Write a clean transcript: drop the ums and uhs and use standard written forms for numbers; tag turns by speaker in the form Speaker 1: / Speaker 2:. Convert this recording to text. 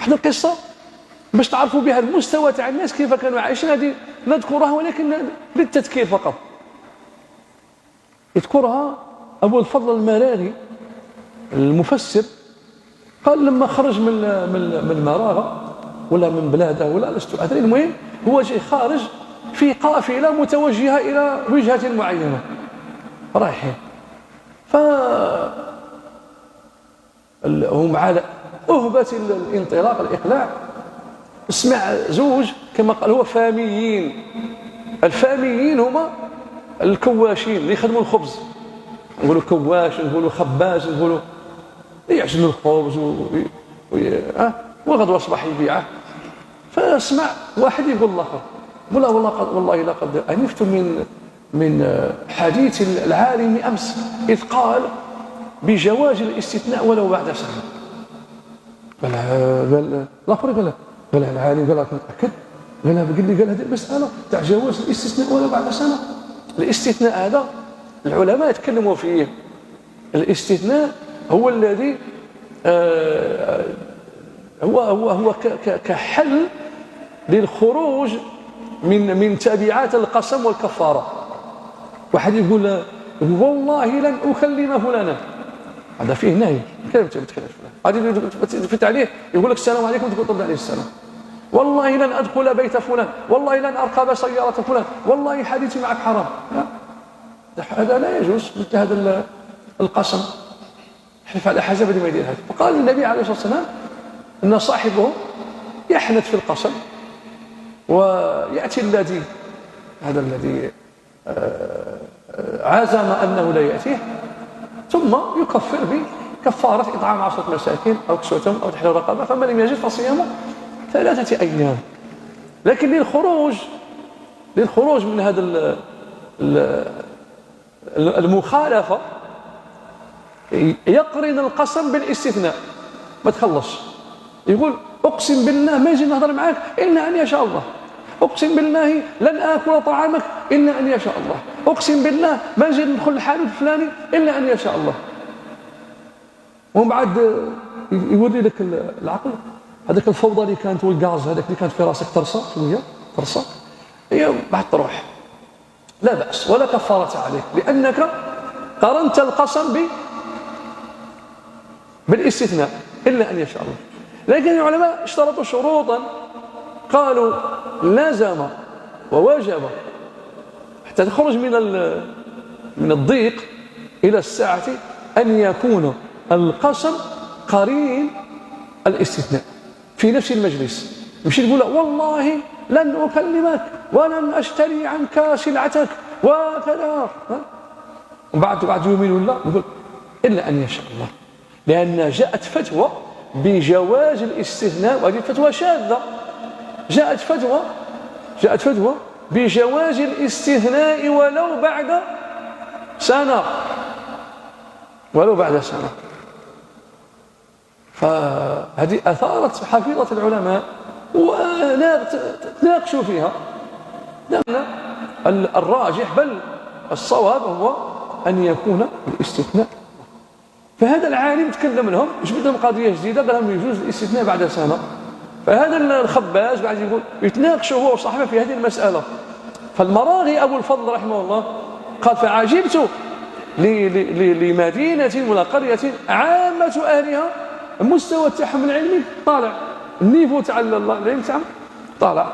Speaker 1: واحد القصة باش تعرفوا بها المستوى تاع الناس كيف كانوا عايشين، هذه نذكرها ولكن للتذكير فقط. يذكرها أبو الفضل المراغي المفسر، قال لما خرج من المراغة ولا من بلاده ولا لست أدري، المهم هو جاي خارج في قافلة متوجهة إلى وجهة معينة رايحين، هم على أهبة الانطلاق الإقلاع اسمع زوج كما قال هو فاميين. الفاميين هما الكواشين اللي يخدموا الخبز، نقولوا كواش، نقولوا خباز، نقولوا يعجنوا الخبز وغدوة صباح يبيعه. فاسمع واحد يقول الاخر والله لقد انفت من حديث العالم امس اذ قال بجواز الاستثناء ولو بعد سنه. قال الاخر قال العالم، قال لك متاكد؟ قال هذه المساله تاع جواز الاستثناء ولو بعد سنه. الاستثناء هذا العلماء يتكلموا فيه. الاستثناء هو الذي هو كحل للخروج من تبعات القسم والكفاره. واحد يقول والله لن اكلم فلانا، هذا فيه نهي، كيف تتكلم فلان؟ غادي تفت عليه يقول لك السلام عليكم تقول طرد عليه السلام. والله لن ادخل بيت فلان، والله لن اركب سياره فلان، والله حديثي معك حرام. هذا لا يجوز مثل هذا القسم، يحلف على حسب ما يدير هذا. فقال النبي عليه الصلاه والسلام ان صاحبه يحنث في القسم وياتي الذي عزم انه لا ياتيه، ثم يكفر بكفاره اطعام 10 مساكين او كسوتهم او تحرير رقبه، فمن لم يجد فصيام 3 أيام. لكن للخروج من هذا المخالفه يقرن القسم بالاستثناء. ما تخلص يقول اقسم بالله ما يجي نهضر معاك الا ان يشاء الله، اقسم بالله لن اكل طعامك الا ان يشاء الله، اقسم بالله ما نجي ندخل الحانوت الفلاني الا ان يشاء الله. ومن بعد يوري لك العقل هذاك الفوضى اللي كانت والغاز هذاك اللي كانت في راسك ترصى شويه ترصى، هي بعد تروح لا باس ولا كفاره عليك، لانك قرنت القسم بالاستثناء الا ان يشاء الله. لكن العلماء اشترطوا شروطا، قالوا لازم ووجب حتى تخرج من الضيق الى السعه ان يكون القسم قرين الاستثناء في نفس المجلس. مش تقول والله لن اكلمك ولن اشتري عنك سلعتك وكذا، وبعد يومين ولا يقول الا ان يشاء الله، لان جاءت فتوى بجواز الاستثناء، وهذه فتوى شاذة. جاءت فتوى بجواز الاستثناء ولو بعد سنة، فهذه أثارت حفيظة العلماء وناقشوا فيها. الراجح بل الصواب هو أن يكون الاستثناء. فهذا العالم تكلم لهم، جبد لهم قضية جديدة، قال لهم يجوز الاستثناء بعد سنة. فهذا الخباز قاعد يقول يتناقشوا هو وصاحبه في هذه المسألة. فالمراغي أبو الفضل رحمه الله قال فعجبت لمدينة ولا قرية عامة أهلها المستوى تاعهم العلمي طالع، النيفو تاع العلم تاعهم طالع.